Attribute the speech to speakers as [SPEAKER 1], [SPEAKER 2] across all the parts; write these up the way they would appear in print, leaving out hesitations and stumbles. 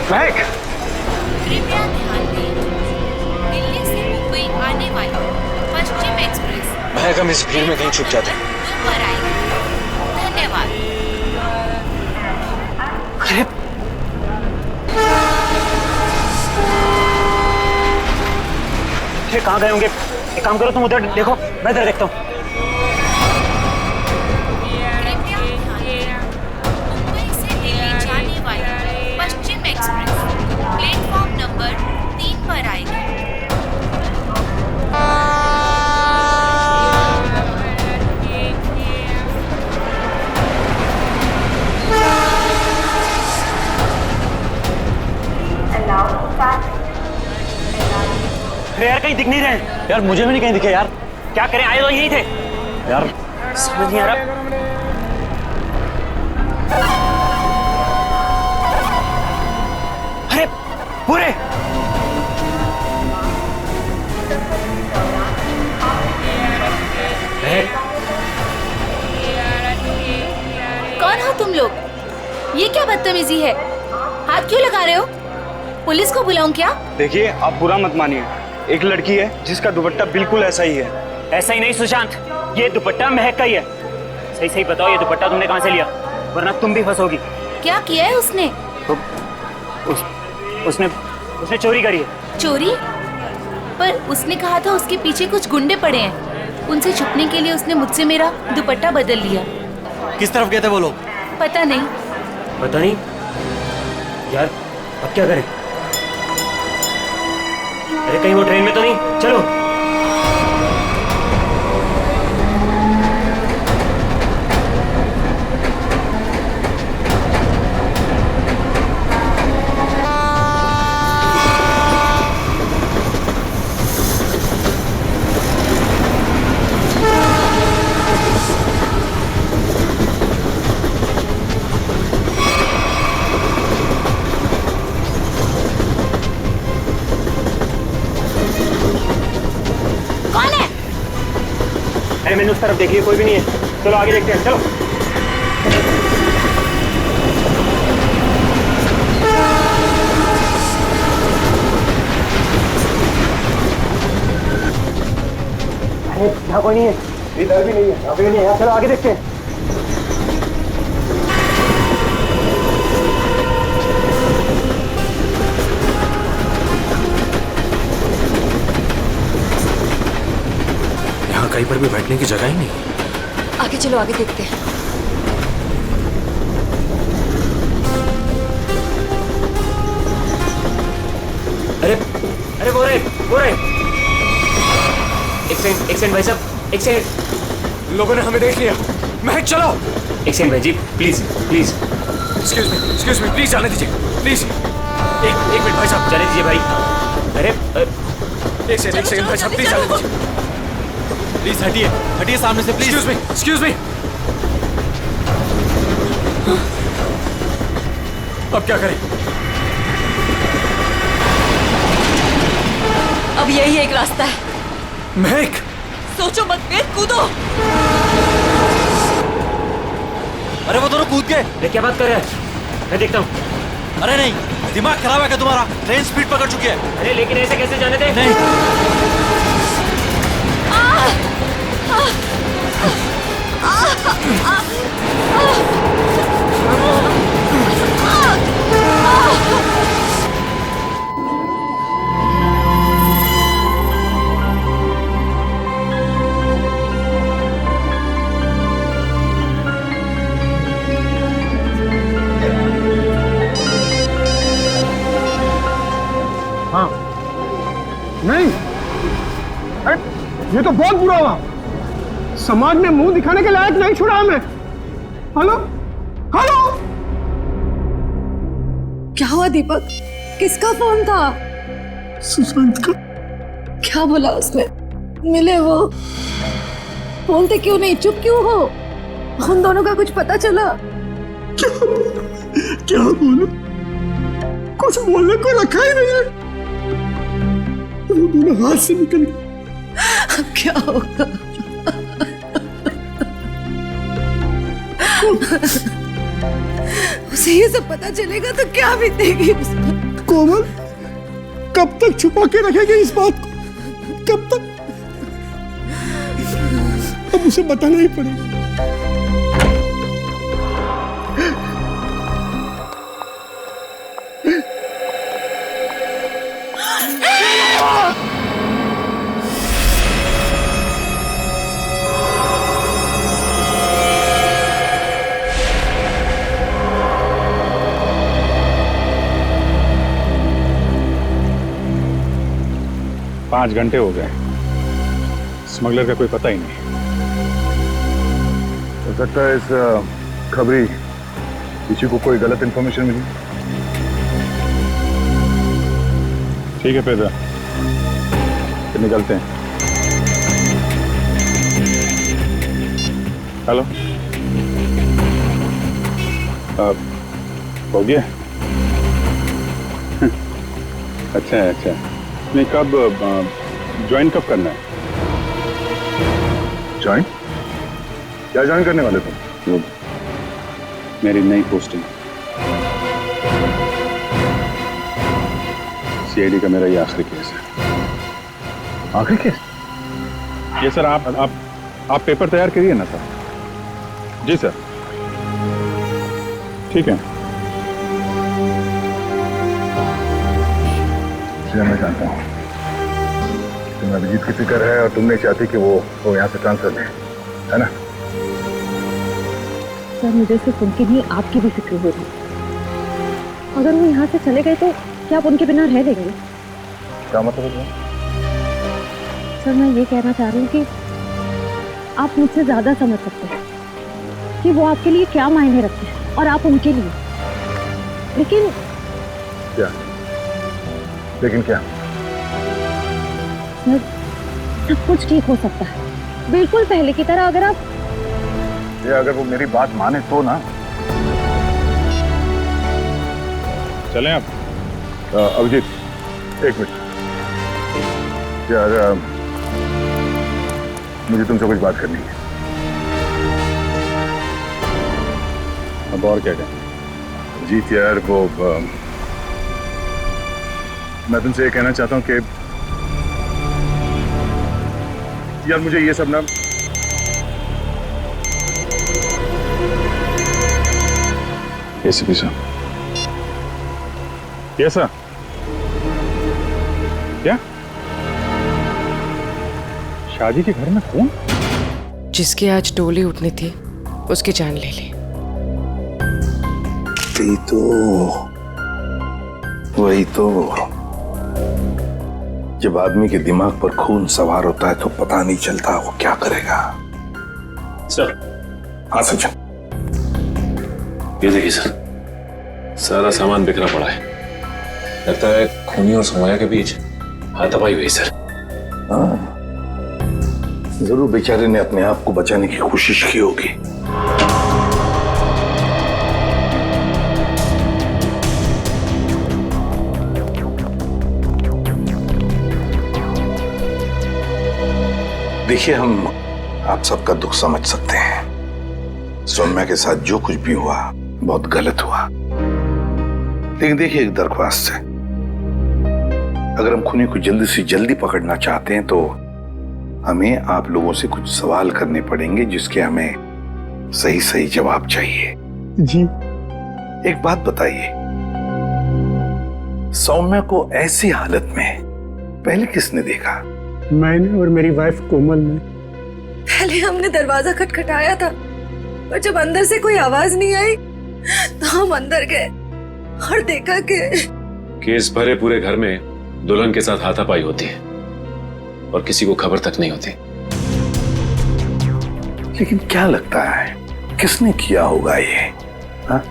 [SPEAKER 1] महक,
[SPEAKER 2] कृपया ध्यान दें, दिल्ली से मुंबई आने वाली पश्चिम एक्सप्रेस
[SPEAKER 1] महक हम इस भीड़ में कहीं छुप जाते हैं।
[SPEAKER 2] पर आएगी। धन्यवाद।
[SPEAKER 1] अरे कहाँ गए होंगे? एक काम करो, तुम उधर देखो, मैं इधर देखता हूँ।
[SPEAKER 2] कृपया ध्यान दें, मुंबई से दिल्ली जाने वाली पश्चिम एक्सप्रेस प्लेटफॉर्म नंबर 3 पर आएगी।
[SPEAKER 1] अरे यार, कहीं दिख नहीं रहे यार, मुझे भी नहीं कहीं दिखे यार। क्या करें, आए तो यही थे यार, समझ नहीं आ रहा। अरे पूरे
[SPEAKER 2] कौन हो तुम लोग? ये क्या बदतमीजी है? हाथ क्यों लगा रहे हो? पुलिस को बुलाऊं क्या?
[SPEAKER 3] देखिए, आप बुरा मत मानिए, एक लड़की है जिसका दुपट्टा बिल्कुल ऐसा ही है।
[SPEAKER 1] ऐसा ही नहीं सुशांत, ये दुपट्टा महक का ही है। सही सही बताओ, ये दुपट्टा तुमने कहाँ से लिया? वरना तुम भी फंसोगी।
[SPEAKER 2] क्या किया है उसने?
[SPEAKER 1] तो उसने चोरी करी है।
[SPEAKER 2] चोरी? पर उसने कहा था उसके पीछे कुछ गुंडे पड़े हैं। उनसे छुपने के लिए उसने मुझसे मेरा दुपट्टा बदल लिया।
[SPEAKER 4] किस तरफ गए थे वो लोग?
[SPEAKER 2] पता नहीं।
[SPEAKER 1] पता नहीं यार, अब क्या करें? अरे कहीं वो ट्रेन में तो नहीं? चलो। अरे मैंने उस तरफ देखी है, कोई भी नहीं है। चलो आगे देखते हैं, चलो। अरे यहाँ कोई नहीं है, इधर भी नहीं है, यहाँ भी नहीं है। चलो आगे देखते हैं।
[SPEAKER 4] कहीं पर भी बैठने की जगह ही नहीं।
[SPEAKER 5] आगे चलो, आगे देखते हैं।
[SPEAKER 1] अरे अरे वो रहे। एक सेकंड भाई साहब, एक सेकंड।
[SPEAKER 4] लोगों ने हमें देख लिया। महक चलो।
[SPEAKER 1] एक सेकंड भाई जी, प्लीज।
[SPEAKER 4] एक्सक्यूज मी, प्लीज जाने दीजिए, प्लीज। एक मिनट भाई साहब,
[SPEAKER 1] जाने दीजिए भाई। अरे
[SPEAKER 4] एक सेकंड भाई साहब, प्लीज जाने दीजिए। प्लीज हटिए सामने से, प्लीज। Excuse me. अब क्या करें?
[SPEAKER 5] अब यही एक रास्ता है।
[SPEAKER 4] महक,
[SPEAKER 5] सोचो मत, फिर कूदो।
[SPEAKER 4] अरे वो दोनों कूद गए।
[SPEAKER 1] अरे क्या बात कर रहे हैं? मैं देखता हूँ।
[SPEAKER 4] अरे नहीं, दिमाग खराब है क्या तुम्हारा? ट्रेन स्पीड पकड़ चुकी है।
[SPEAKER 1] अरे लेकिन ऐसे कैसे जाने दे?
[SPEAKER 4] नहीं।
[SPEAKER 6] हाँ नहीं, अरे ये तो बहुत बुरा हुआ। समाज में मुंह दिखाने के लायक नहीं छोड़ा हमें। हेलो हेलो,
[SPEAKER 5] क्या हुआ दीपक? किसका फोन था?
[SPEAKER 6] सुशांत का।
[SPEAKER 5] क्या बोला उसने? मिले वो? बोलते क्यों नहीं, चुप क्यों हो? हम दोनों का कुछ पता चला?
[SPEAKER 6] क्या बोलूं, कुछ बोलने को रखा ही नहीं है। वो दोनों हाथ से निकल गए।
[SPEAKER 5] अब क्या होगा? उसे ये सब पता चलेगा तो क्या बीतेगी उसको?
[SPEAKER 6] कोमल कब तक छुपा के रखेगी इस बात को? कब तक? अब उसे बताना ही पड़ेगा।
[SPEAKER 7] पाँच घंटे हो गए, स्मगलर का कोई पता ही नहीं।
[SPEAKER 8] हो सकता है इस खबरी किसी को कोई गलत इंफॉर्मेशन मिली।
[SPEAKER 7] ठीक है फिर निकलते हैं। हेलो, हो गया? अच्छा है, अच्छा। नहीं, कब ज्वाइन कब करना है?
[SPEAKER 8] ज्वाइन? क्या ज्वाइन करने वाले तुम?
[SPEAKER 7] वो मेरी नई पोस्टिंग। सीआईडी का मेरा ये आखिरी केस है।
[SPEAKER 8] आखिरी केस?
[SPEAKER 7] ये सर, आप पेपर तैयार करिए ना सर। जी सर, ठीक है।
[SPEAKER 8] मैं जानता हूँ तुम्हें अभिजीत की फिक्र है और तुम नहीं चाहती कि वो यहाँ से ट्रांसफर ले, है ना?
[SPEAKER 5] सर मुझे सिर्फ उनकी नहीं आपकी भी फिक्र हो रही। अगर वो यहाँ से चले गए तो क्या आप उनके बिना रह लेंगे?
[SPEAKER 8] क्या मतलब है?
[SPEAKER 5] सर मैं ये कहना चाह रही हूँ कि आप मुझसे ज्यादा समझ सकते हैं कि वो आपके लिए क्या मायने रखते हैं और आप उनके लिए। लेकिन
[SPEAKER 8] क्या?
[SPEAKER 5] सर सब कुछ ठीक हो सकता है, बिल्कुल पहले की तरह। अगर
[SPEAKER 8] वो मेरी बात माने तो ना।
[SPEAKER 7] चलें आप?
[SPEAKER 8] अभिजीत, एक मिनट यार, मुझे तुमसे कुछ बात करनी है।
[SPEAKER 7] अब और क्या कहें?
[SPEAKER 8] अभिजीत यार, वो मैं तुमसे ये कहना चाहता हूँ कि यार मुझे ये सब ना
[SPEAKER 7] एसीपी साहब। Yes sir. क्या? शादी के घर में कौन?
[SPEAKER 9] जिसकी आज डोली उठनी थी उसकी जान ले ली।
[SPEAKER 10] वही तो जब आदमी के दिमाग पर खून सवार होता है तो पता नहीं चलता वो क्या करेगा।
[SPEAKER 1] सर।
[SPEAKER 10] हाँ सचिन।
[SPEAKER 11] ये देखिए सर, सारा सामान बिखरा पड़ा है। लगता है खूनी और समया के बीच हाथापाई हुई सर।
[SPEAKER 10] हाँ, जरूर बेचारे ने अपने आप को बचाने की कोशिश की होगी। देखिए, हम आप सबका दुख समझ सकते हैं। सौम्या के साथ जो कुछ भी हुआ बहुत गलत हुआ। लेकिन देखिए, एक दरख्वास्त है, अगर हम खूनी को जल्दी से जल्दी पकड़ना चाहते हैं तो हमें आप लोगों से कुछ सवाल करने पड़ेंगे जिसके हमें सही सही जवाब चाहिए।
[SPEAKER 6] जी।
[SPEAKER 10] एक बात बताइए, सौम्या को ऐसी हालत में पहले किसने देखा?
[SPEAKER 6] मैंने और मेरी वाइफ कोमल ने।
[SPEAKER 5] पहले हमने दरवाजा खटखटाया था, पर जब अंदर से कोई आवाज नहीं आई तो हम अंदर गए और देखा कि
[SPEAKER 11] केस भरे पूरे घर में दुल्हन के साथ हाथापाई होती है और किसी को खबर तक नहीं होती।
[SPEAKER 10] लेकिन क्या लगता है किसने किया होगा ये? हाँ?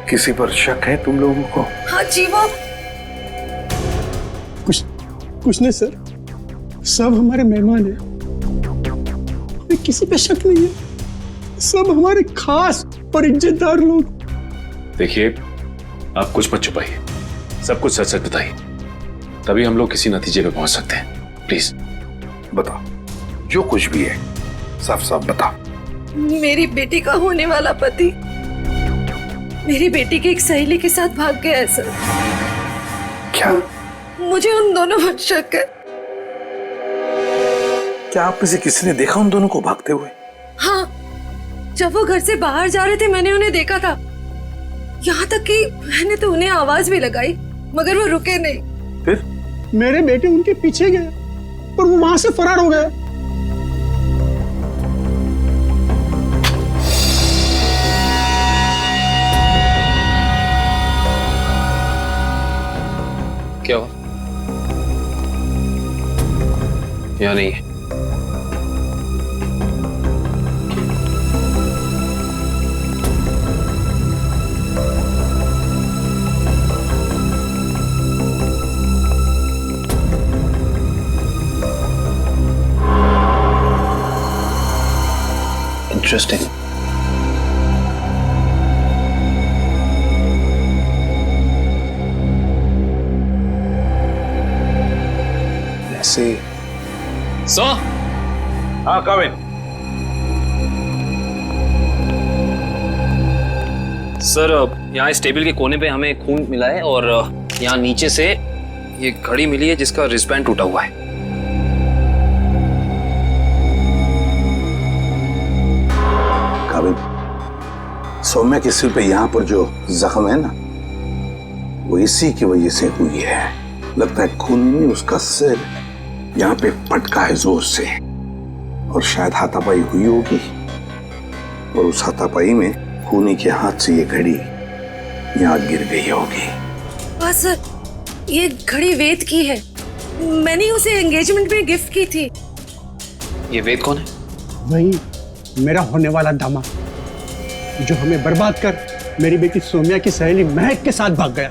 [SPEAKER 10] किसी पर शक है तुम लोगों को?
[SPEAKER 5] हाँ जी, वो
[SPEAKER 6] कुछ नहीं सर, सब हमारे मेहमान हैं, किसी पे शक नहीं है। सब हमारे खास और इज्जतदार लोग।
[SPEAKER 11] देखिए, आप कुछ मत छुपाइए, सब कुछ सच सच बताइए, तभी हम लोग किसी नतीजे पे पहुंच सकते हैं। प्लीज
[SPEAKER 10] बताओ, जो कुछ भी है साफ साफ बताओ।
[SPEAKER 5] मेरी बेटी का होने वाला पति मेरी बेटी की एक सहेली के साथ भाग गया है सर।
[SPEAKER 10] क्या?
[SPEAKER 9] मुझे उन दोनों पर शक है।
[SPEAKER 10] क्या आप में से किसी ने देखा उन दोनों को भागते हुए?
[SPEAKER 9] हाँ, जब वो घर से बाहर जा रहे थे मैंने उन्हें देखा था। यहाँ तक कि मैंने तो उन्हें आवाज भी लगाई मगर वो रुके नहीं।
[SPEAKER 10] फिर?
[SPEAKER 6] मेरे बेटे उनके पीछे गए और वो वहां से फरार हो गए।
[SPEAKER 11] क्या हुआ? या नहीं है?
[SPEAKER 10] इंटरेस्टिंग। ऐसे
[SPEAKER 11] सो
[SPEAKER 10] हाँ काविन।
[SPEAKER 11] सर, यहाँ इस टेबल के कोने पे हमें खून मिला है और यहाँ नीचे से ये घड़ी मिली है जिसका रिस्टबैंड टूटा हुआ है।
[SPEAKER 10] काविन, सौम्या के सिर पे यहाँ पर जो जख्म है ना, वो इसी की वजह से हुई है। लगता है खून में उसका सिर यहाँ पे पटका है जोर से, और शायद हाथापाई हुई होगी, और उस हाथापाई में खूनी के हाथ से ये घड़ी यहाँ गिर गई होगी।
[SPEAKER 9] हाँ सर, ये घड़ी वेद की है। मैंने उसे एंगेजमेंट में गिफ्ट की थी।
[SPEAKER 11] ये वेद कौन है?
[SPEAKER 6] वही मेरा होने वाला दामाद, जो हमें बर्बाद कर मेरी बेटी सौम्या की सहेली महक के साथ भाग गया।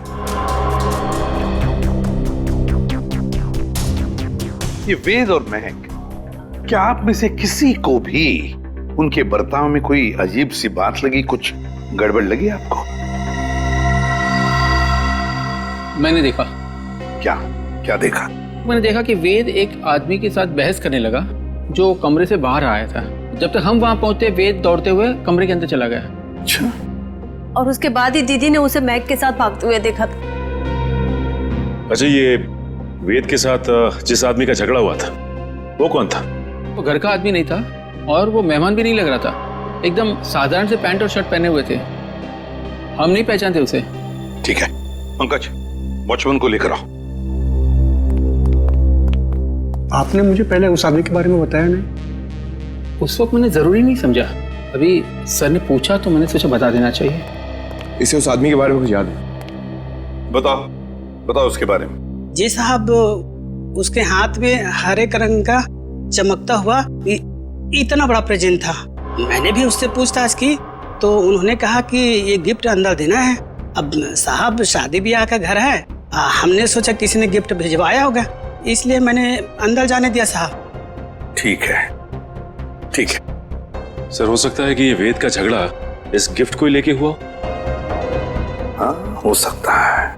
[SPEAKER 10] ये वेद और महक, क्या आप में से किसी को भी उनके बर्ताव में कोई अजीब सी बात लगी, कुछ गड़बड़ लगी आपको?
[SPEAKER 12] मैंने देखा।
[SPEAKER 10] क्या? क्या देखा?
[SPEAKER 12] मैंने देखा कि वेद एक आदमी के साथ बहस करने लगा जो कमरे से बाहर आया था। जब तक हम वहां पहुंचे वेद दौड़ते हुए कमरे के अंदर चला गया।
[SPEAKER 10] अच्छा।
[SPEAKER 9] और उसके बाद ही दीदी ने उसे मैग के साथ भागते हुए देखा था।
[SPEAKER 11] अच्छा, ये वेद के साथ जिस आदमी का झगड़ा हुआ था वो कौन था?
[SPEAKER 12] वो घर का आदमी नहीं था और वो मेहमान भी नहीं लग रहा था। एकदम साधारण से पैंट और शर्ट पहने हुए थे। हम नहीं पहचानते उसे।
[SPEAKER 10] ठीक है पंकज, वॉचमैन को लेकर आओ।
[SPEAKER 6] आपने मुझे पहले उस आदमी के बारे में बताया नहीं।
[SPEAKER 12] उस वक्त मैंने जरूरी नहीं समझा। अभी सर ने पूछा तो मैंने सोचा बता देना चाहिए।
[SPEAKER 4] इसे उस आदमी के बारे में कुछ याद है?
[SPEAKER 10] बताओ बताओ उसके बारे में।
[SPEAKER 13] जी साहब, उसके हाथ में हरे रंग का चमकता हुआ इतना बड़ा प्रेजेंट था। मैंने भी उससे पूछताछ की तो उन्होंने कहा कि ये गिफ्ट अंदर देना है। अब साहब शादी ब्याह का घर है, हमने सोचा किसी ने गिफ्ट भिजवाया होगा, इसलिए मैंने अंदर जाने दिया साहब।
[SPEAKER 10] ठीक है ठीक है।
[SPEAKER 11] सर, हो सकता है कि ये वेद का झगड़ा इस गिफ्ट को लेके हुआ।
[SPEAKER 10] हाँ हो सकता है।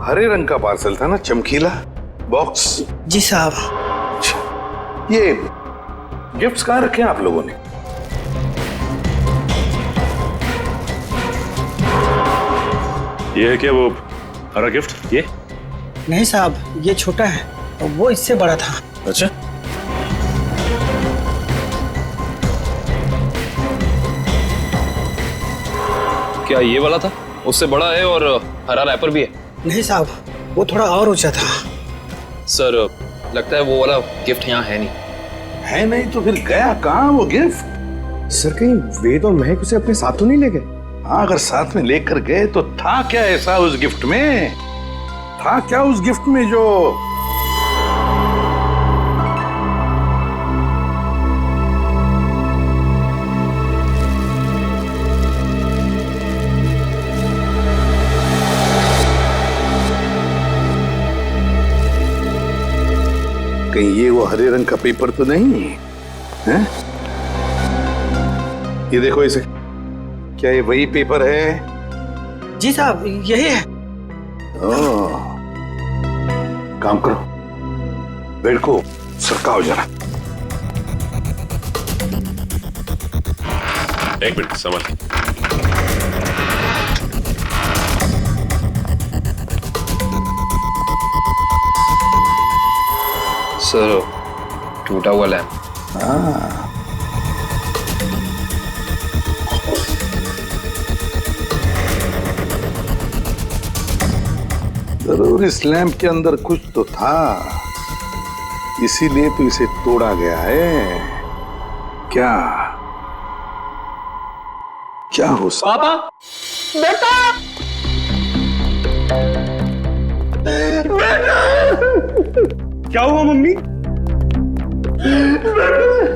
[SPEAKER 10] हरे रंग का पार्सल था ना, चमकीला बॉक्स।
[SPEAKER 13] जी साहब।
[SPEAKER 10] ये गिफ्ट्स कहाँ रखे हैं आप लोगों ने?
[SPEAKER 11] ये है क्या वो हरा गिफ्ट? ये
[SPEAKER 13] नहीं साहब, ये छोटा है और वो इससे बड़ा था।
[SPEAKER 11] अच्छा, क्या ये वाला था? उससे बड़ा है और हरा रैपर भी है।
[SPEAKER 13] नहीं साहब, वो थोड़ा और ऊंचा था।
[SPEAKER 11] सर, लगता है वो वाला गिफ्ट यहाँ है नहीं।
[SPEAKER 10] है नहीं तो फिर गया कहाँ वो गिफ्ट?
[SPEAKER 4] सर, कहीं वेद और महक उसे अपने साथ तो नहीं ले गए?
[SPEAKER 10] हाँ, अगर साथ में लेकर गए तो था क्या ऐसा उस गिफ्ट में? था क्या उस गिफ्ट में जो कहीं ये वो हरे रंग का पेपर तो नहीं है? ये देखो इसे, क्या ये वही पेपर है?
[SPEAKER 13] जी साहब, यही है।
[SPEAKER 10] काम करो, बेड को सरकाओ जरा।
[SPEAKER 11] एक मिनट, संभाल।
[SPEAKER 14] सर टूटा हुआ लैंप।
[SPEAKER 10] हाँ, जरूर इस लैंप के अंदर कुछ तो था, इसीलिए तो इसे तोड़ा गया है। क्या क्या हो
[SPEAKER 4] पापा,
[SPEAKER 6] बेटा, बेटा,
[SPEAKER 3] क्या हुआ मम्मी?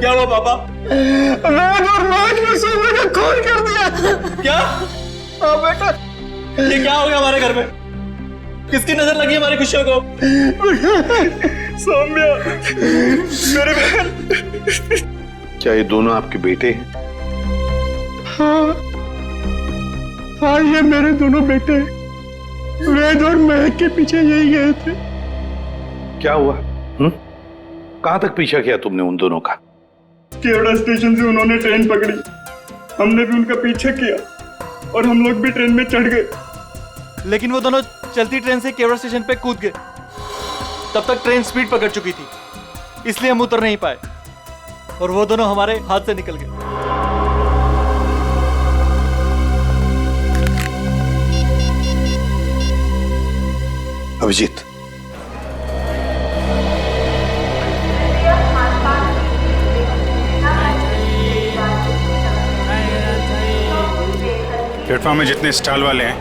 [SPEAKER 4] क्या हुआ पापा?
[SPEAKER 6] वेद और राज ने सोने का खून कर दिया।
[SPEAKER 4] क्या?
[SPEAKER 6] हाँ बेटा,
[SPEAKER 4] ये क्या हो गया हमारे घर में? किसकी नजर लगी हमारी खुशियों को?
[SPEAKER 3] सौम्या, मेरे बहन।
[SPEAKER 10] क्या ये दोनों आपके बेटे हैं?
[SPEAKER 6] हाँ, ये मेरे दोनों बेटे वेद और महक के पीछे यही गए थे।
[SPEAKER 10] क्या हुआ? कहां तक पीछा किया तुमने उन दोनों का?
[SPEAKER 3] केवड़ा स्टेशन से उन्होंने ट्रेन पकड़ी, हमने भी उनका पीछा किया और हम लोग भी ट्रेन में चढ़ गए।
[SPEAKER 4] लेकिन वो दोनों चलती ट्रेन से केवड़ा स्टेशन पे कूद गए। तब तक ट्रेन स्पीड पकड़ चुकी थी, इसलिए हम उतर नहीं पाए और वो दोनों हमारे हाथ से निकल गए।
[SPEAKER 10] अभिजीत,
[SPEAKER 7] प्लेटफॉर्म में जितने स्टॉल वाले हैं,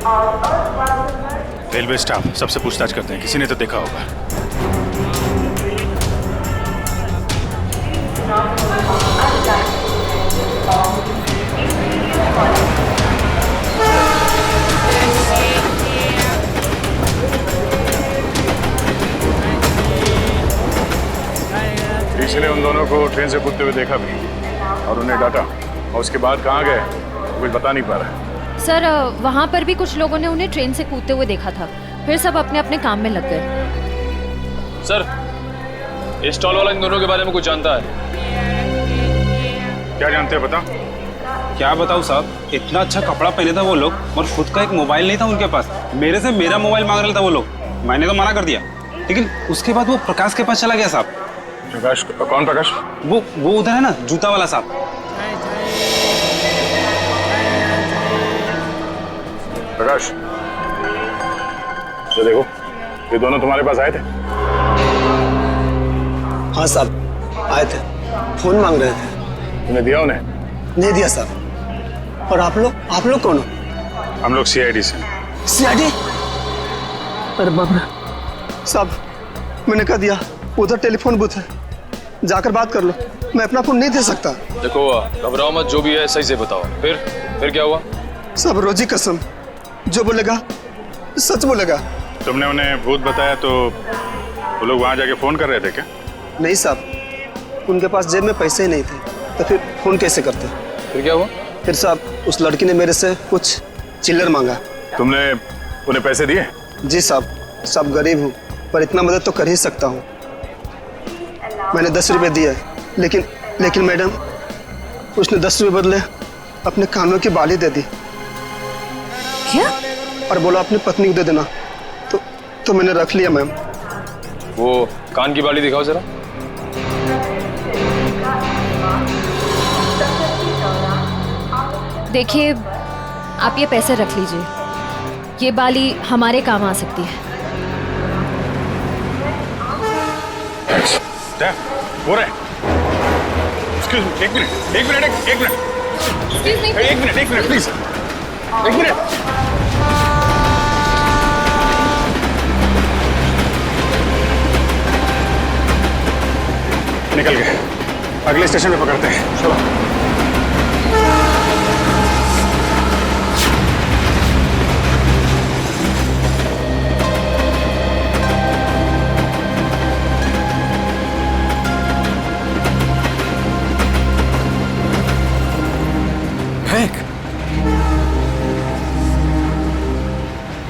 [SPEAKER 7] रेलवे स्टाफ, सबसे पूछताछ करते हैं। किसी ने तो देखा होगा।
[SPEAKER 8] किसी ने उन दोनों को ट्रेन से कूदते हुए देखा भी और उन्हें डांटा, और उसके बाद कहाँ गए कुछ बता नहीं पा रहा।
[SPEAKER 5] सर, वहाँ पर भी कुछ लोगों ने उन्हें ट्रेन से कूदते हुए देखा था, फिर सब अपने अपने काम में लग गए।
[SPEAKER 14] सर, ये स्टॉल वाला इन दोनों के बारे में कुछ जानता है?
[SPEAKER 7] क्या जानते हैं बता?
[SPEAKER 15] क्या बताऊं साहब, इतना अच्छा कपड़ा पहने था वो लोग और खुद का एक मोबाइल नहीं था उनके पास। मेरे से मेरा मोबाइल मांग रहा था वो लोग, मैंने तो मना कर दिया, लेकिन उसके बाद वो प्रकाश के पास चला गया साहब।
[SPEAKER 8] प्रकाश? कौन प्रकाश?
[SPEAKER 15] वो उधर है ना, जूता वाला साहब।
[SPEAKER 8] प्रकाश, ये देखो, ये दोनों तुम्हारे पास आए थे?
[SPEAKER 6] हाँ साहब, आए थे, फोन मांग रहे थे।
[SPEAKER 8] तुमने दिया उन्हें?
[SPEAKER 6] नहीं दिया साहब। और आप लोग कौन हो?
[SPEAKER 8] हम लोग सीआईडी से।
[SPEAKER 6] सीआईडी? अरे बाप रे साहब, मैंने कह दिया उधर टेलीफोन बूथ है, जाकर बात कर लो, मैं अपना फोन नहीं दे सकता।
[SPEAKER 14] देखो घबराओ मत, जो भी है सही से बताओ। फिर क्या हुआ?
[SPEAKER 6] सब रोजी कसम, जो बोलेगा सच बोलेगा।
[SPEAKER 7] तुमने उन्हें भूत बताया तो वो लोग वहां जाके फोन कर रहे थे क्या?
[SPEAKER 6] नहीं साहब, उनके पास जेब में पैसे ही नहीं थे, तो फिर फोन कैसे करते?
[SPEAKER 14] फिर क्या हुआ?
[SPEAKER 6] फिर साहब, उस लड़की ने मेरे से कुछ चिल्लर मांगा।
[SPEAKER 8] तुमने उन्हें पैसे दिए?
[SPEAKER 6] जी साहब गरीब हूँ, पर इतना मदद तो कर ही सकता हूँ। मैंने 10 रुपए दिए, लेकिन मैडम, उसने 10 रुपए बदले अपने कानों की बाली दे दी।
[SPEAKER 5] क्या?
[SPEAKER 6] और बोला अपनी पत्नी को दे देना, तो मैंने रख लिया मैम।
[SPEAKER 14] वो कान की बाली दिखाओ जरा।
[SPEAKER 5] देखिए, आप ये पैसे रख लीजिए, ये बाली हमारे काम आ सकती है।
[SPEAKER 7] हो रहा है। Excuse me, एक मिनट प्लीज, एक मिनट। निकल गए, अगले स्टेशन पे पकड़ते हैं, चलो।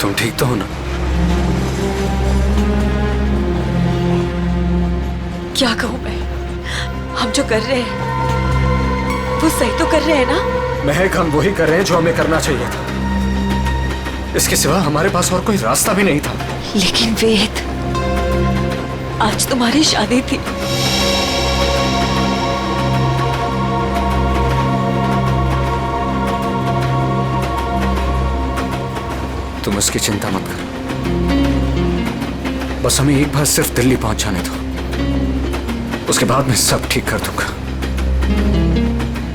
[SPEAKER 15] तुम ठीक तो हो ना?
[SPEAKER 9] क्या कहूँ मैं, हम जो कर रहे हैं वो सही तो कर रहे हैं ना?
[SPEAKER 4] महक, हम वही कर रहे हैं जो हमें करना चाहिए था। इसके सिवा हमारे पास और कोई रास्ता भी नहीं था।
[SPEAKER 9] लेकिन वेद, आज तुम्हारी शादी थी।
[SPEAKER 16] तुम उसकी चिंता मत करो, बस हमें एक बार सिर्फ दिल्ली पहुंच जाने दो, उसके बाद मैं सब ठीक कर दूंगा।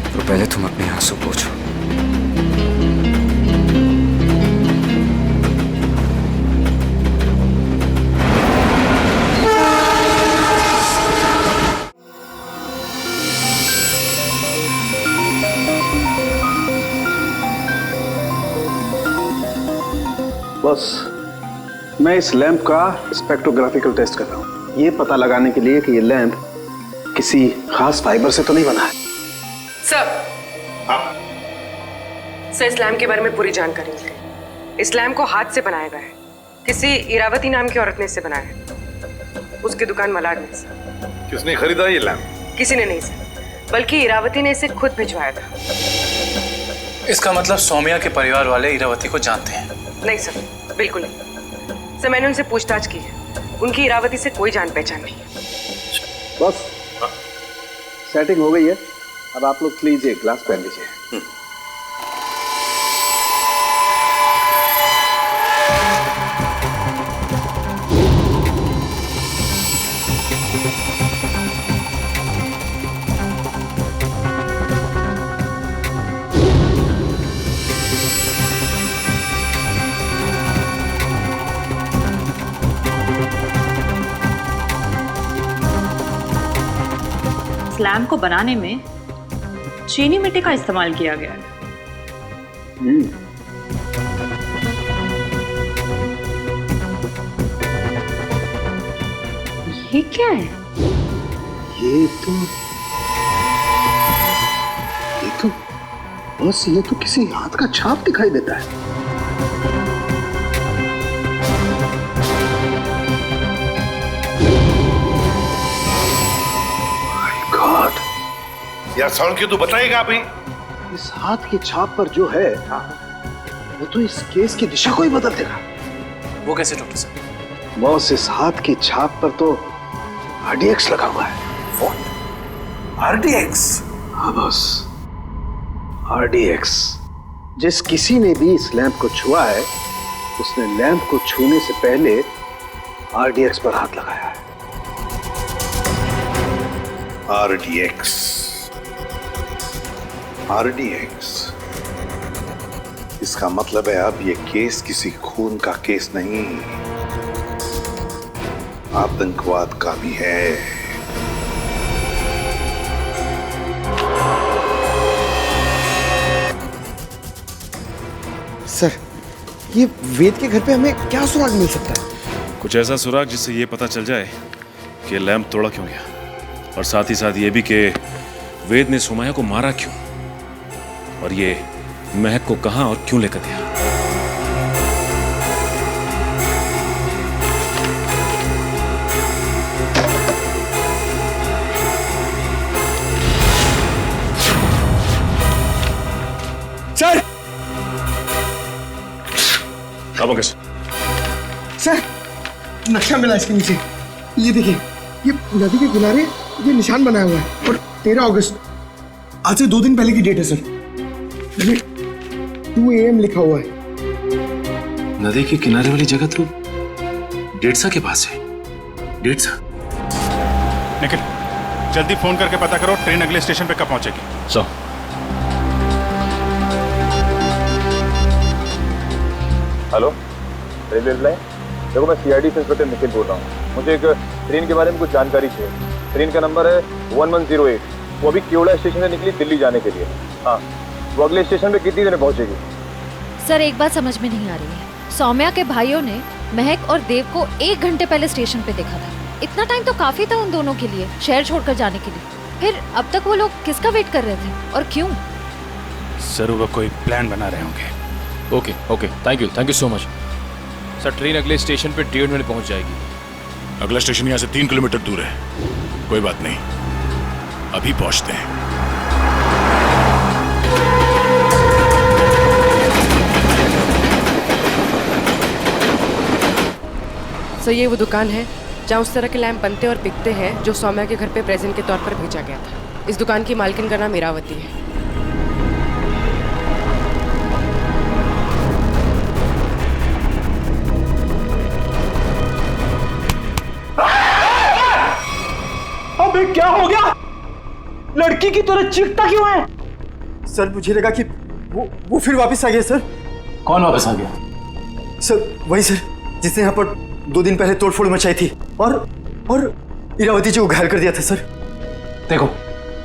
[SPEAKER 16] तो पहले तुम अपने आंसू पोंछो।
[SPEAKER 6] बस मैं इस लैंप का स्पेक्ट्रोग्राफिकल टेस्ट कर रहा हूँ, ये पता लगाने के लिए कि ये लैंप किसी खास फाइबर से तो नहीं बना है।
[SPEAKER 17] सर इस लैम्प के बारे में पूरी जानकारी मिल गई। इस लैम्प को हाथ से बनाया गया है, किसी इरावती नाम की औरत ने इसे बनाया है, उसकी दुकान मलाड में। सर
[SPEAKER 10] किसने खरीदा ये लैंप?
[SPEAKER 17] किसी ने नहीं सर, बल्कि इरावती ने इसे खुद भिजवाया था।
[SPEAKER 18] इसका मतलब सौम्या के परिवार वाले इरावती को जानते हैं?
[SPEAKER 17] नहीं सर, बिल्कुल नहीं सर, मैंने उनसे पूछताछ की है, उनकी इरावती से कोई जान पहचान नहीं है।
[SPEAKER 6] बस सेटिंग हो गई है, अब आप लोग प्लीज एक ग्लास पहन लीजिए।
[SPEAKER 19] लैम्प को बनाने में चीनी मिट्टी का इस्तेमाल किया गया है। ये क्या है?
[SPEAKER 6] ये तो बस ये तो किसी हाथ का छाप दिखाई देता है।
[SPEAKER 10] यार साउंड क्यों, तू बताएगा अभी?
[SPEAKER 6] इस हाथ की छाप पर जो है वो तो इस केस की दिशा को ही बदल देगा।
[SPEAKER 18] वो कैसे डॉक्टर साहब?
[SPEAKER 6] बॉस इस हाथ की छाप पर तो RDX लगा हुआ है।
[SPEAKER 10] What? RDX?
[SPEAKER 6] हाँ बॉस, RDX। जिस किसी ने भी इस लैंप को छुआ है उसने लैंप को छूने से पहले RDX पर हाथ लगाया है।
[SPEAKER 10] RDX इसका मतलब है अब ये केस किसी खून का केस नहीं, आतंकवाद का भी है।
[SPEAKER 20] सर, ये वेद के घर पे हमें क्या सुराग मिल सकता है?
[SPEAKER 11] कुछ ऐसा सुराग जिससे ये पता चल जाए कि लैंप तोड़ा क्यों गया, और साथ ही साथ ये भी कि वेद ने सुमाया को मारा क्यों, और ये महक को कहां और क्यों लेकर गया।
[SPEAKER 20] सर!
[SPEAKER 11] अब कैसे?
[SPEAKER 20] सर, नक्शा मिला इसके नीचे। ये देखिए, ये नदी के किनारे ये निशान बनाया हुआ है और 13 अगस्त, आज से 2 दिन पहले की डेट है सर। ये 2 AM लिखा हुआ है।
[SPEAKER 11] नदी के किनारे वाली जगह तो डेढ़सा के पास है। डेढ़सा?
[SPEAKER 7] निखिल, जल्दी फोन करके पता करो ट्रेन अगले स्टेशन पे कब पहुंचेगी।
[SPEAKER 11] So
[SPEAKER 21] hello, railway line. देखो, मैं CID से इंस्पेक्टर निखिल बोल रहा हूँ। मुझे एक ट्रेन के बारे में कुछ जानकारी चाहिए। ट्रेन का नंबर है 1108। वो अभी केवड़ा स्टेशन से निकली दिल्ली जाने के लिए। हाँ, वो अगले स्टेशन पे कितनी देर में पहुंचेगी?
[SPEAKER 5] सर, एक बात समझ में नहीं आ रही है। सौम्या के भाइयों ने महक और देव को 1 घंटे पहले स्टेशन पे देखा था। इतना टाइम तो काफी था उन दोनों के लिए शहर छोड़कर जाने के लिए। फिर अब तक वो लोग किसका वेट कर रहे थे और क्यों?
[SPEAKER 7] जरूर वो कोई प्लान बना रहे होंगे।
[SPEAKER 14] Okay okay, thank you so much sir. Train अगले स्टेशन पे 1.5 मिनट पहुंच जाएगी।
[SPEAKER 7] अगला स्टेशन यहाँ से 3 किलोमीटर दूर है। कोई बात नहीं, अभी पहुंचते हैं।
[SPEAKER 17] सर, ये वो दुकान है जहाँ उस तरह के लैंप बनते और बिकते हैं जो सौम्या के घर पे प्रेजेंट के तौर पर भेजा गया था। इस दुकान की मालकिन का नाम इरावती है।
[SPEAKER 6] अबे क्या हो गया? लड़की की तरह चीखता क्यों है? सर मुझे लगा कि वो फिर वापस आ गया सर।
[SPEAKER 18] कौन वापस आ गया?
[SPEAKER 6] सर वही सर जिसने यहाँ पर 2 दिन पहले तोड़फोड़ मचाई थी और इरावती जी को घायल कर दिया था सर।
[SPEAKER 18] देखो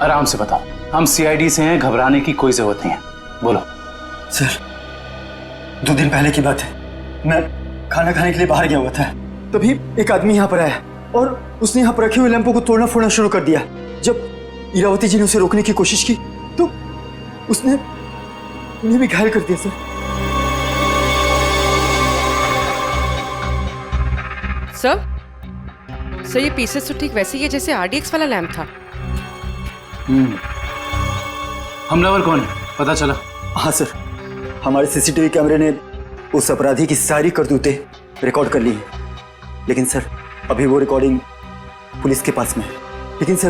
[SPEAKER 18] आराम से बताओ, हम सीआईडी से हैं, घबराने की कोई जरूरत नहीं है, बोलो।
[SPEAKER 6] सर 2 दिन पहले की बात है, मैं खाना खाने के लिए बाहर गया हुआ था, तभी एक आदमी यहाँ पर आया और उसने यहाँ पर रखे हुए लैंपों को तोड़ना फोड़ना शुरू कर दिया। जब इरावती जी ने उसे रोकने की कोशिश की तो उसने उन्हें भी घायल कर दिया सर।
[SPEAKER 17] सर ये पीसेस तो ठीक वैसे ही है जैसे आरडीएक्स वाला लैंप था।
[SPEAKER 18] हमलावर कौन है पता चला?
[SPEAKER 6] हाँ सर, हमारे सीसीटीवी कैमरे ने उस अपराधी की सारी करतूतें रिकॉर्ड कर ली हैं, लेकिन सर अभी वो रिकॉर्डिंग पुलिस के पास में है। लेकिन सर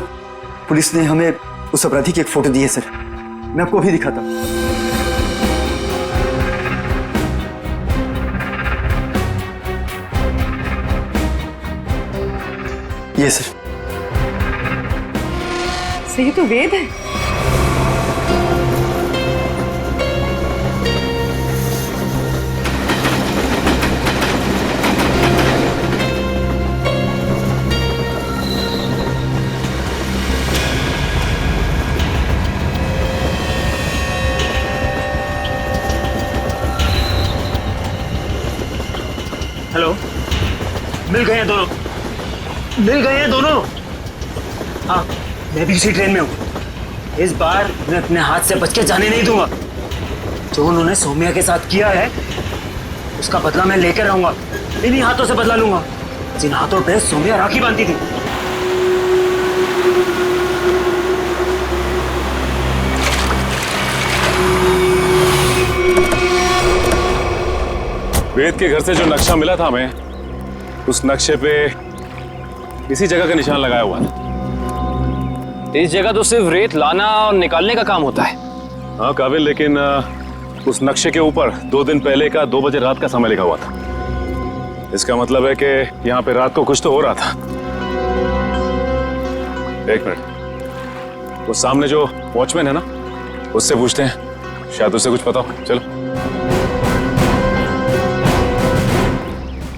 [SPEAKER 6] पुलिस ने हमें उस अपराधी की एक फोटो दी है सर, मैं आपको अभी दिखाता हूँ। ये सर
[SPEAKER 17] ये तो वेद है।
[SPEAKER 1] हेलो, मिल गए हैं दोनों, मिल गए हैं दोनों। हाँ मैं भी इसी ट्रेन में हूँ। इस बार मैं अपने हाथ से बच के जाने नहीं दूंगा। जो उन्होंने सौम्या के साथ किया है उसका बदला मैं लेकर रहूंगा। इन्हीं हाथों से बदला लूंगा जिन हाथों पे सौम्या राखी बांधती थी।
[SPEAKER 11] वेद के घर से जो नक्शा मिला था हमें, उस नक्शे पे इसी जगह का निशान लगाया हुआ था।
[SPEAKER 14] इस जगह तो सिर्फ रेत लाना और निकालने का काम होता है।
[SPEAKER 11] हाँ काबिल, लेकिन उस नक्शे के ऊपर 2 दिन पहले का 2 बजे रात का समय लिखा हुआ था। इसका मतलब है कि यहाँ पे रात को कुछ तो हो रहा था। 1 मिनट, वो सामने जो वॉचमैन है ना, उससे पूछते हैं, शायद उसे कुछ पता हो। चलो।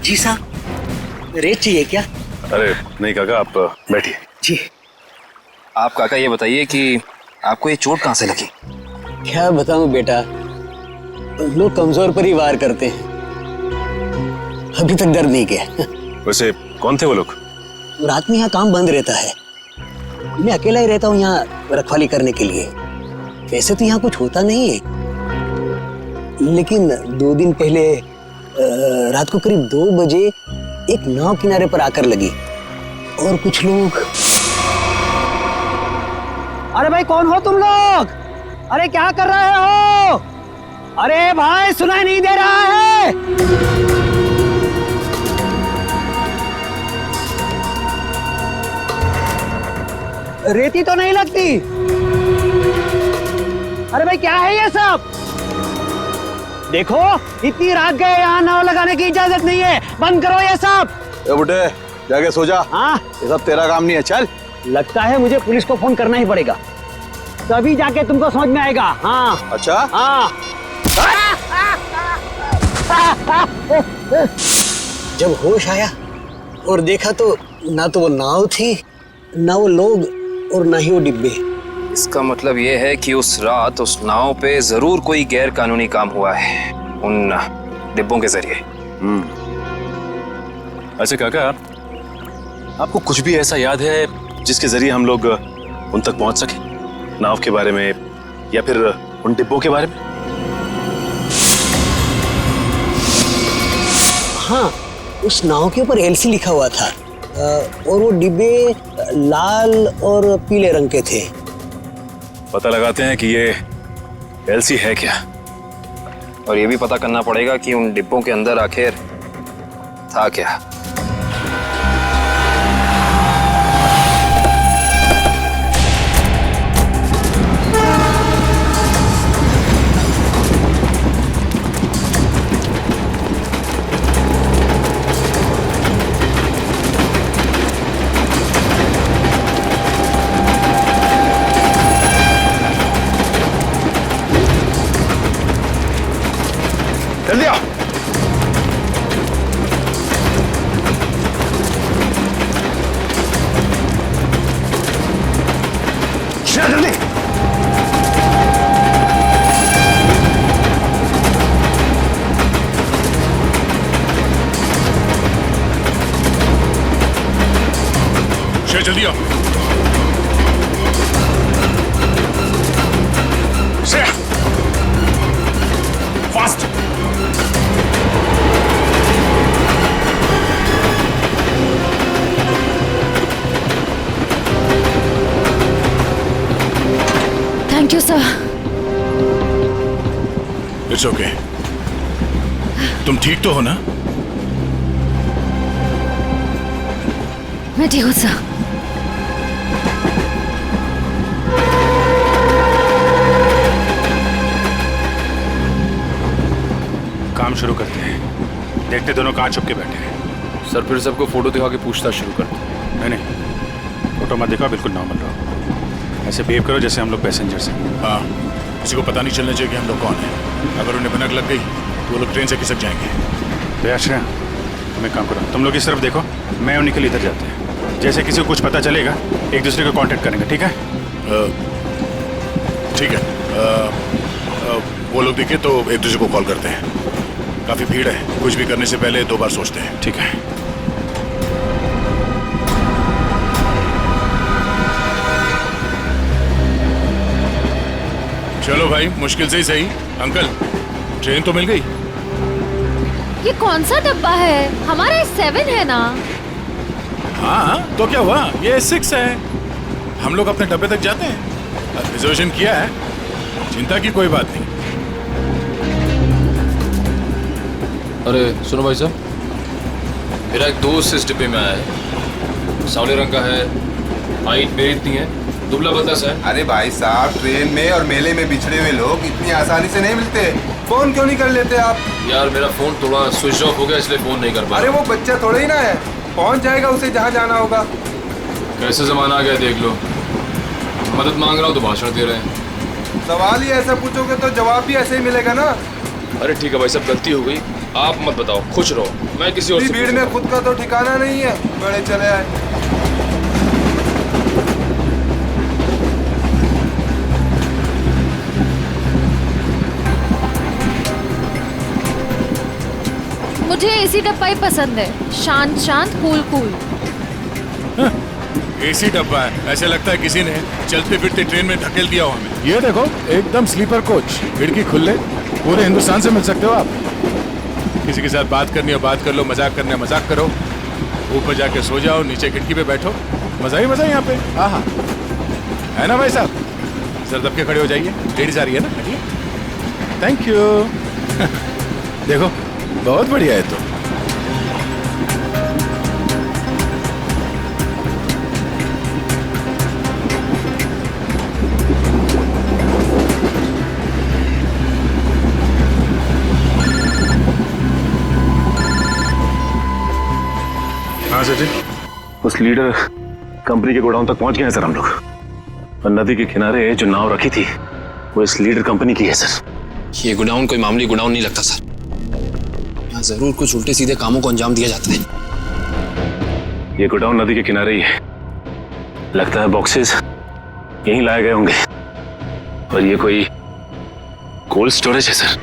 [SPEAKER 1] जी साहब, रेत चाहिए क्या?
[SPEAKER 11] अरे नहीं काका, आप बैठिए।
[SPEAKER 1] जी।
[SPEAKER 14] आप काका ये बताइए कि आपको ये चोट कहाँ से लगी?
[SPEAKER 13] क्या बताऊं बेटा, लोग कमजोर पर ही वार करते हैं, अभी तक दर्द नहीं किया।
[SPEAKER 11] वैसे कौन थे वो लोग?
[SPEAKER 13] रात में यहाँ काम बंद रहता है, मैं अकेला ही रहता हूँ यहाँ रखवाली करने के लिए। वैसे तो यहाँ कुछ होता नहीं है, लेकिन 2 दिन पहले रात को करीब 2 बजे एक नाव किनारे पर आकर लगी और कुछ लोग। अरे भाई कौन हो तुम लोग? अरे क्या कर रहे हो? अरे भाई सुनाई नहीं दे रहा है? रेती तो नहीं लगती। अरे भाई क्या है ये सब? देखो इतनी रात गए, यहाँ नाव लगाने की इजाजत नहीं है, बंद करो ये सब।
[SPEAKER 8] ए बुड्ढे जाके सो जा।
[SPEAKER 13] हाँ
[SPEAKER 8] ये सब तेरा काम नहीं है, चल।
[SPEAKER 13] लगता है मुझे पुलिस को फोन करना ही पड़ेगा, तभी जाके तुमको समझ में आएगा। हाँ
[SPEAKER 8] अच्छा।
[SPEAKER 13] हाँ। जब होश आया और देखा तो ना तो वो नाव थी, ना वो लोग, और ना ही वो डिब्बे।
[SPEAKER 14] इसका मतलब ये है कि उस रात उस नाव पे जरूर कोई गैर कानूनी काम हुआ है उन डिब्बों के जरिए।
[SPEAKER 11] अच्छा काका, आपको कुछ भी ऐसा याद है जिसके जरिए हम लोग उन तक पहुंच सके? नाव के बारे में या फिर उन डिब्बों के बारे में?
[SPEAKER 13] हाँ, उस नाव के ऊपर एलसी लिखा हुआ था और वो डिब्बे लाल और पीले रंग के थे।
[SPEAKER 11] पता लगाते हैं कि ये एलसी है क्या,
[SPEAKER 14] और ये भी पता करना पड़ेगा कि उन डिब्बों के अंदर आखिर था क्या।
[SPEAKER 8] जल्दी आओ।
[SPEAKER 1] जल्दी।
[SPEAKER 8] जल्दी आओ।
[SPEAKER 1] Fast.
[SPEAKER 5] Thank you sir.
[SPEAKER 8] It's okay. तुम ठीक तो हो ना?
[SPEAKER 5] मैं ठीक हूँ सर।
[SPEAKER 15] काम शुरू करते हैं। देखते दोनों कहाँ छुप के बैठे हैं।
[SPEAKER 21] सर फिर सबको फोटो दिखा के पूछताछ शुरू करते हैं।
[SPEAKER 15] नहीं, फोटो मत दिखाओ, बिल्कुल नॉर्मल रहो। ऐसे बिहेव करो जैसे हम लोग पैसेंजर्स हैं।
[SPEAKER 8] हाँ, किसी को पता नहीं चलना चाहिए कि हम लोग कौन हैं। अगर उन्हें भनक लग गई तो वो लोग ट्रेन से खिसक जाएंगे।
[SPEAKER 15] तो अच्छा, तुम एक काम करो, तुम लोग इस तरफ देखो, मैं और निखिल इधर जाते हैं। जैसे किसी को कुछ पता चलेगा एक दूसरे को कांटेक्ट करेंगे, ठीक है?
[SPEAKER 8] ठीक है। वो लोग दिखे तो एक दूसरे को कॉल करते हैं। काफी भीड़ है, कुछ भी करने से पहले 2 बार सोचते हैं।
[SPEAKER 15] ठीक है।
[SPEAKER 8] चलो भाई, मुश्किल से ही सही। अंकल, ट्रेन तो मिल गई।
[SPEAKER 5] ये कौन सा डब्बा है? हमारा 7 है ना?
[SPEAKER 8] हाँ, तो क्या हुआ? ये 6 है। हम लोग अपने डब्बे तक जाते हैं। रिजर्वेशन किया है, चिंता की कोई बात नहीं।
[SPEAKER 21] अरे सुनो भाई साहब, मेरा एक दोस्त इस डिब्बे में आया है। सावले रंग का है, हाइट मेरी इतनी है, दुबला पतला सा है।
[SPEAKER 2] अरे भाई साहब, ट्रेन में और मेले में बिछड़े हुए लोग इतनी आसानी से नहीं मिलते। फोन क्यों नहीं कर लेते आप?
[SPEAKER 21] यार मेरा फोन थोड़ा स्विच ऑफ हो गया, इसलिए फोन नहीं कर पाया।
[SPEAKER 2] अरे वो बच्चा थोड़ा ही ना है, पहुंच जाएगा उसे जहाँ जाना होगा।
[SPEAKER 21] कैसे जमाना आ गया देख लो, मदद मांग रहा हूँ तो भाषण दे रहे हैं।
[SPEAKER 2] सवाल ही ऐसा पूछोगे तो जवाब भी ऐसे ही मिलेगा ना।
[SPEAKER 21] अरे ठीक है भाई साहब, गलती हो गई, आप मत बताओ, खुश रहो, मैं किसी और से
[SPEAKER 2] भीड़ में खुद का तो ठिकाना नहीं है, बड़े चले आए।
[SPEAKER 5] मुझे एसी डब्बा ही पसंद है, शांत शांत, कूल कूल।
[SPEAKER 8] एसी डब्बा है, ऐसे लगता है किसी ने चलते फिरते ट्रेन में धकेल दिया हो हमें। ये देखो, एकदम स्लीपर कोच, खिड़की खुले, पूरे हिंदुस्तान से मिल सकते हो आप। किसी के साथ बात करनी हो बात कर लो, मजाक करना है मजाक करो, ऊपर जाके सो जाओ, नीचे खिड़की पे बैठो, मजा ही मजा यहाँ पे। हाँ हाँ, है ना भाई साहब? सर दब के खड़े हो जाइए, लेडीज आ रही है ना। Thank you. देखो बहुत बढ़िया है। तो
[SPEAKER 11] हाँ सचिन, उस लीडर कंपनी के गोडाउन तक पहुंच गए हैं सर हम लोग। और नदी के किनारे जो नाव रखी थी वो इस लीडर कंपनी की है सर।
[SPEAKER 14] ये गोडाउन कोई मामूली गोडाउन नहीं लगता सर, यहाँ जरूर कुछ उल्टे सीधे कामों को अंजाम दिया जाता है।
[SPEAKER 11] ये गोडाउन नदी के किनारे ही है, लगता है बॉक्सेस यहीं लाए गए होंगे। और ये कोई कोल्ड स्टोरेज है सर।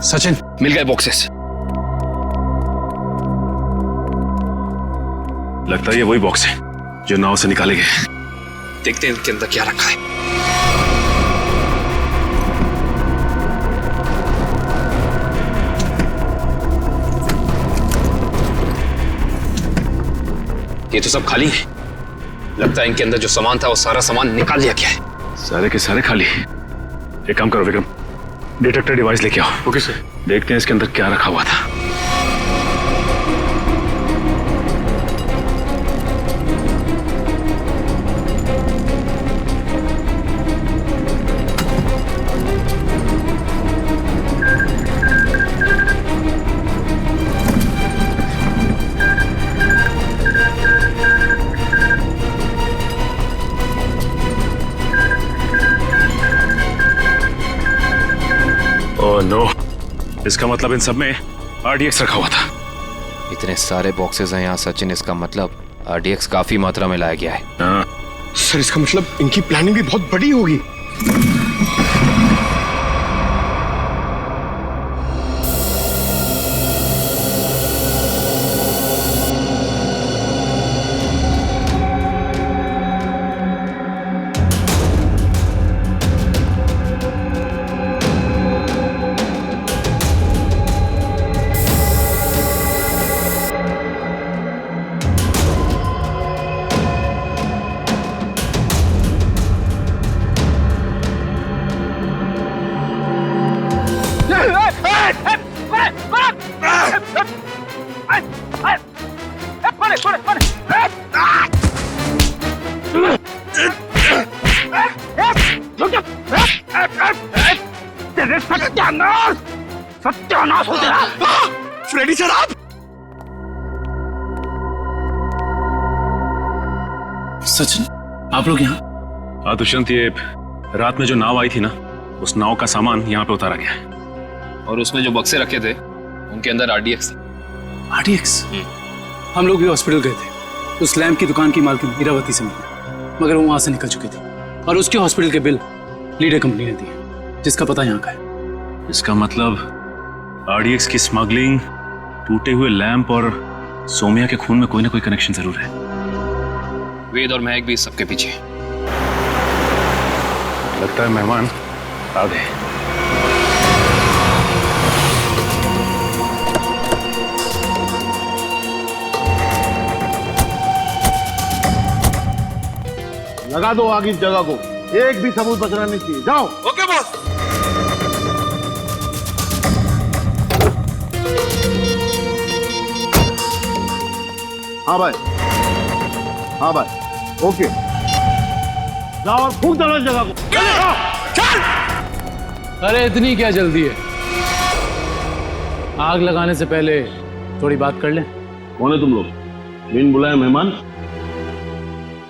[SPEAKER 14] सचिन, मिल गए बॉक्सेस।
[SPEAKER 11] लगता है ये वही बॉक्स है जो नाव से निकाले गए।
[SPEAKER 14] देखते हैं इनके अंदर क्या रखा है। ये तो सब खाली है। लगता है इनके अंदर जो सामान था वो सारा सामान निकाल लिया गया है।
[SPEAKER 11] सारे के सारे खाली। एक काम करो विक्रम, डिटेक्टर डिवाइस लेके आओ।
[SPEAKER 21] Okay sir.
[SPEAKER 11] देखते हैं इसके अंदर क्या रखा हुआ था। ओह नो, इसका मतलब इन सब में RDX रखा हुआ था।
[SPEAKER 14] इतने सारे बॉक्सेस हैं यहाँ सचिन, इसका मतलब RDX काफी मात्रा में लाया गया है।
[SPEAKER 20] सर इसका मतलब इनकी प्लानिंग भी बहुत बड़ी होगी।
[SPEAKER 6] सत्यानाश हो तेरा। फ्रेडी सर आप?
[SPEAKER 18] सचिन आप लोग यहाँ?
[SPEAKER 11] हाँ दुष्यंत, ये रात में जो नाव आई थी ना, उस नाव का सामान यहाँ पे उतारा गया है।
[SPEAKER 14] और उसमें जो बक्से रखे थे उनके अंदर RDX था।
[SPEAKER 18] RDX? हम लोग भी हॉस्पिटल गए थे, उस लैम्प की दुकान की मालकिन इरावती से मिले, मगर वो वहां से निकल चुकी थी और उसके हॉस्पिटल के बिल लीडर कंपनी ने दिए, जिसका पता यहाँ का है।
[SPEAKER 11] इसका मतलब RDX की स्मगलिंग, टूटे हुए लैंप और सोमिया के खून में कोई ना कोई कनेक्शन जरूर है।
[SPEAKER 14] वेद और महक भी इस सबके पीछे।
[SPEAKER 11] लगता है मेहमान आ गए।
[SPEAKER 6] लगा दो आग इस जगह को, एक भी सबूत बचना नहीं चाहिए। जाओ।
[SPEAKER 2] Okay boss.
[SPEAKER 6] हाँ भाई, हाँ भाई, ओके। जाओ और फूंक दो इस जगह को। चल।
[SPEAKER 18] अरे इतनी क्या जल्दी है? आग लगाने से पहले थोड़ी बात कर लें।
[SPEAKER 6] कौन है तुम लोग? बिन बुलाए मेहमान?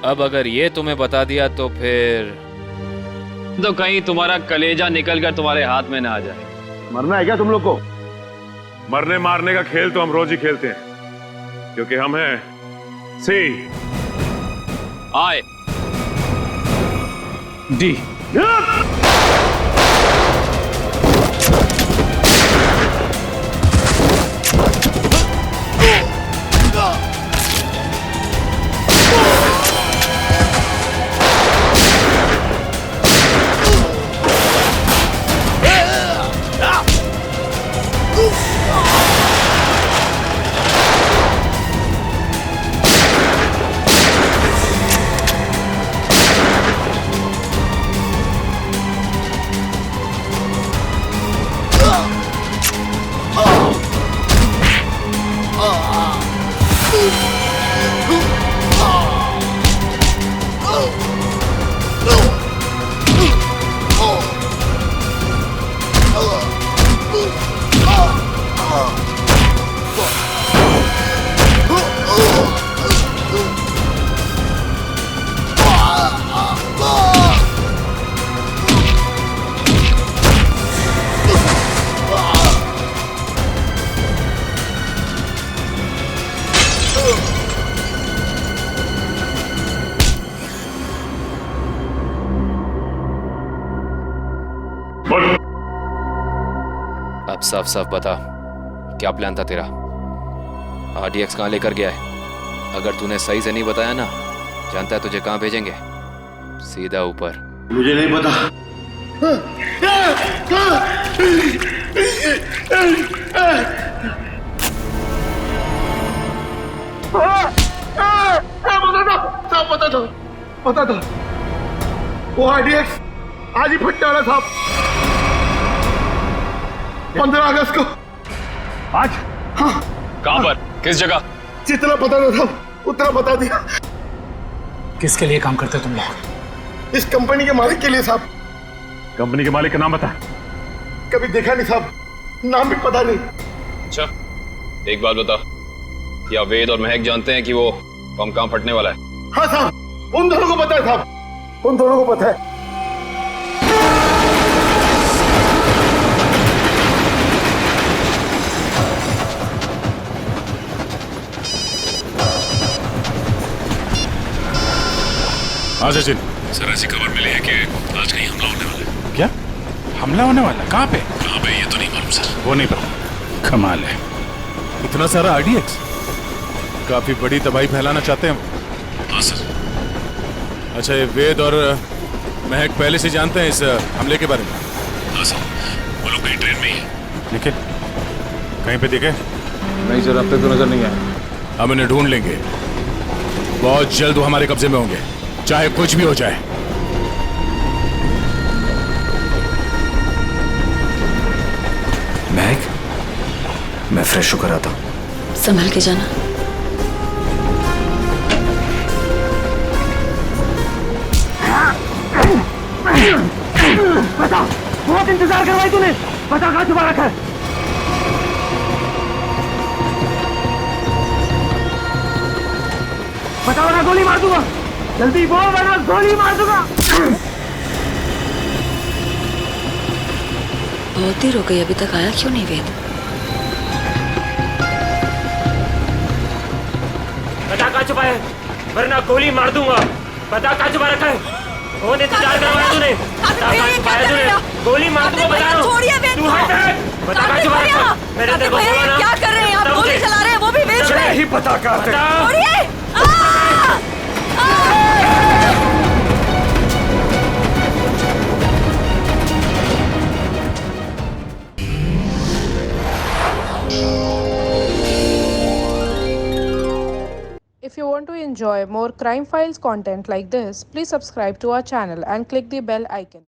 [SPEAKER 14] अब अगर ये तुम्हें बता दिया तो फिर तो कहीं तुम्हारा कलेजा निकल कर तुम्हारे हाथ में ना आ जाए।
[SPEAKER 6] मरना है क्या तुम लोग को?
[SPEAKER 11] मरने मारने का खेल तो हम रोज ही खेलते हैं, क्योंकि हम हैं सी
[SPEAKER 14] आई
[SPEAKER 18] डी।
[SPEAKER 14] अब साफ साफ बता, क्या प्लान था तेरा? RDX कहाँ लेकर गया है? अगर तूने सही से नहीं बताया ना, जानता है तुझे कहाँ भेजेंगे? सीधा ऊपर।
[SPEAKER 6] मुझे नहीं पता। पता था वो RDX आज ही फटने वाला था। 15 अगस्त को। आज? हाँ।
[SPEAKER 14] कहाँ पर? किस जगह?
[SPEAKER 6] जितना पता था उतना बता दिया।
[SPEAKER 18] किसके लिए काम करते तुम लोग?
[SPEAKER 6] इस कंपनी के मालिक के लिए साहब।
[SPEAKER 11] कंपनी के मालिक का नाम बता।
[SPEAKER 6] कभी देखा नहीं साहब, नाम भी पता नहीं।
[SPEAKER 14] अच्छा, एक बात बता, क्या वेद और महक जानते हैं कि वो बम कहाँ फटने वाला है?
[SPEAKER 6] हाँ साहब, उन दोनों को पता है साहब, उन दोनों को पता है।
[SPEAKER 8] हाँ सचिन।
[SPEAKER 11] सर ऐसी खबर मिली है कि आज कहीं हमला होने वाला है।
[SPEAKER 8] क्या हमला होने वाला? कहाँ पे?
[SPEAKER 11] कहाँ पे ये तो नहीं मालूम सर।
[SPEAKER 8] वो नहीं पता। कमाल है, इतना सारा RDX, काफी बड़ी तबाही फैलाना चाहते हैं वो।
[SPEAKER 11] हाँ सर।
[SPEAKER 8] अच्छा, ये वेद और महक पहले से जानते हैं इस हमले के बारे में?
[SPEAKER 11] हाँ सर, वो लोग कहीं ट्रेन में ही है।
[SPEAKER 8] निखिल कहीं पे दिखे?
[SPEAKER 21] नहीं सर, अब तक तो नजर नहीं आया।
[SPEAKER 8] हम इन्हें ढूंढ लेंगे, बहुत जल्द वो हमारे कब्जे में होंगे, चाहे कुछ भी हो जाए।
[SPEAKER 16] महक, मैं फ्रेश होकर आता हूँ।
[SPEAKER 12] संभल के जाना।
[SPEAKER 6] बता, बहुत इंतजार करवाई तूने। बता कहाँ छुपा रखा है? बता वरना गोली मार दूंगा। जल्दी बोल वरना गोली मार दूंगा।
[SPEAKER 12] बहुत देर हो गई, अभी तक आया क्यों नहीं वेद?
[SPEAKER 1] बता कहाँ छुपा है, वरना गोली मार दूंगा। बता कहाँ छुपा रखा है? बहुत इंतजार करवाया तूने। बता कहाँ छुपाया तूने? गोली मार दूंगा बता रहा हूँ। तू हट। बता कहाँ छुपा रखा है? मैंने तेरे को बोला ना।
[SPEAKER 12] क्या कर रहे हैं आप? गोली चला रहे हैं वो भी बीच में।
[SPEAKER 6] नहीं पता कहाँ थे।
[SPEAKER 22] If you want to enjoy more Crime Files content like this, please subscribe to our channel and click the bell icon.